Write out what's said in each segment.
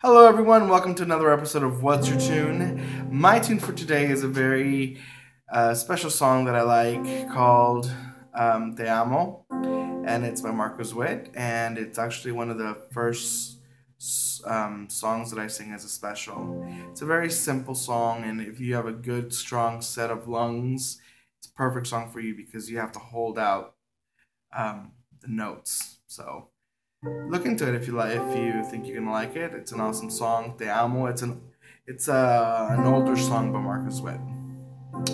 Hello, everyone. Welcome to another episode of What's Your Tune? My tune for today is a very special song that I like called Te Amo, and it's by Marcus Witt, and it's actually one of the first songs that I sing as a special. It's a very simple song, and if you have a good, strong set of lungs, it's a perfect song for you because you have to hold out the notes. So look into it if you like. If you think you're gonna like it, it's an awesome song. Te amo. It's an older song by Marcus Witt.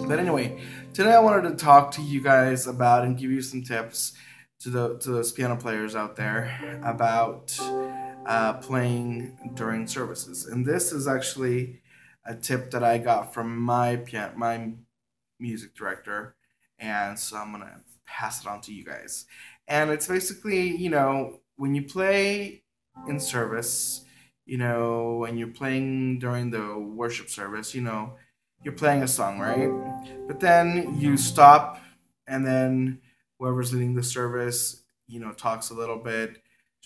But anyway, today I wanted to talk to you guys about and give you some tips to those piano players out there about playing during services. And this is actually a tip that I got from my music director, and so I'm gonna pass it on to you guys. And it's basically, when you play in service, when you're playing during the worship service, you're playing a song, right? But then you stop, and then whoever's leading the service, talks a little bit,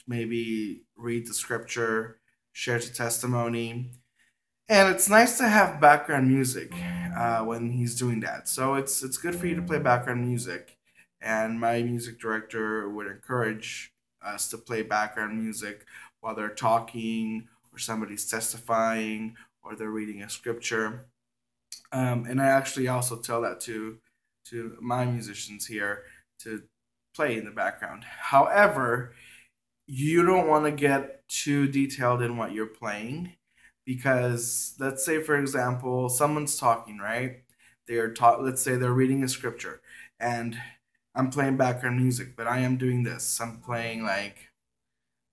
maybe reads the scripture, shares a testimony, and it's nice to have background music when he's doing that. So it's good for you to play background music. And my music director would encourage us to play background music while they're talking, or somebody's testifying, or they're reading a scripture. And I actually also tell that to my musicians here to play in the background. However, you don't want to get too detailed in what you're playing, because let's say, for example, someone's talking, right? Let's say they're reading a scripture, and I'm playing background music, but I am doing this. I'm playing like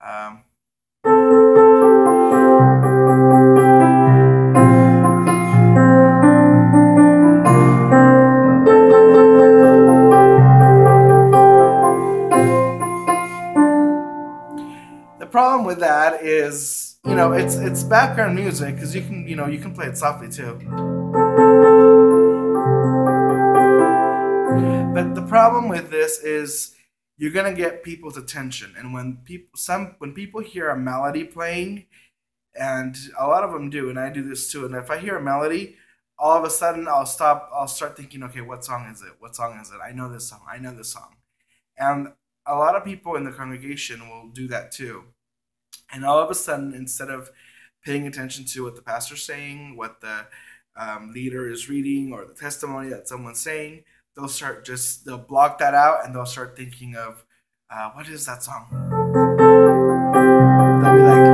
um, the problem with that is, it's background music because you can play it softly too. But the problem with this is you're gonna get people's attention, and when people hear a melody playing, and a lot of them do, and I do this too. And if I hear a melody, all of a sudden I'll stop. I'll start thinking, okay, what song is it? What song is it? I know this song. I know this song. And a lot of people in the congregation will do that too. And all of a sudden, instead of paying attention to what the pastor's saying, what the leader is reading, or the testimony that someone's saying, they'll block that out, and they'll start thinking of what is that song? They'll be like,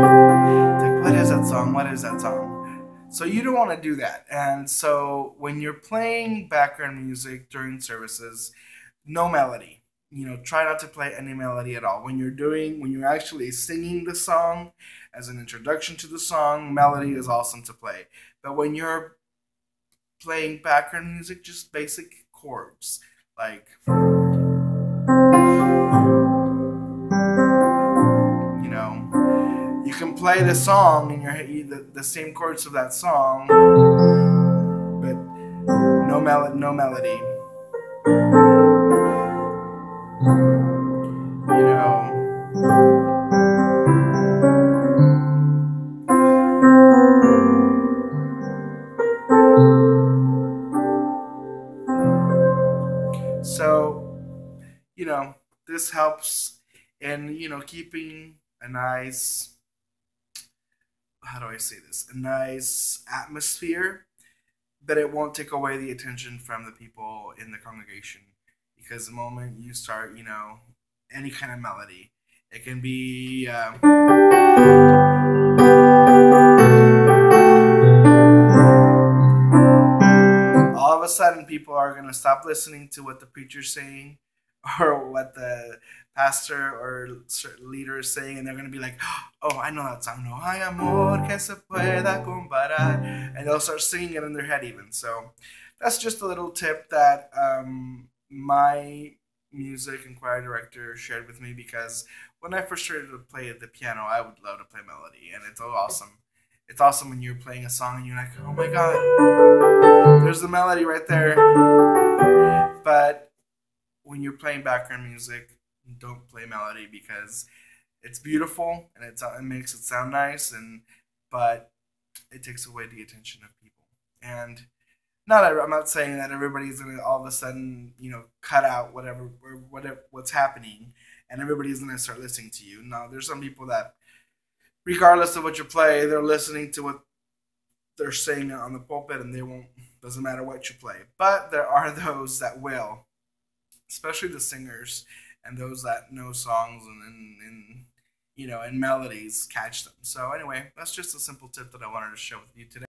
what is that song? What is that song? So you don't want to do that. And so when you're playing background music during services, no melody. Try not to play any melody at all. When you're actually singing the song as an introduction to the song, melody is awesome to play. But when you're playing background music, just basic chords, like, you can play the song in your head, the same chords of that song, but no melody. You know. So, this helps in, keeping a nice, how do I say this, a nice atmosphere, but it won't take away the attention from the people in the congregation. Because the moment you start, any kind of melody, it can be all of a sudden people are going to stop listening to what the preacher's saying, or what the pastor or leader is saying, and they're going to be like, oh, I know that song. No hay amor que se pueda comparar. And they'll start singing it in their head even. So that's just a little tip that my music and choir director shared with me, because when I first started to play the piano, I would love to play melody, and it's awesome. It's awesome when you're playing a song and you're like, oh my god, there's the melody right there. But when you're playing background music, don't play melody, because it's beautiful and it makes it sound nice, but it takes away the attention of people. And I'm not saying that everybody's gonna all of a sudden, cut out what's happening, and everybody's gonna start listening to you. No, there's some people that, regardless of what you play, they're listening to what they're saying on the pulpit, and they won't. Doesn't matter what you play. But there are those that will, especially the singers and those that know songs and melodies, catch them. So anyway, that's just a simple tip that I wanted to share with you today.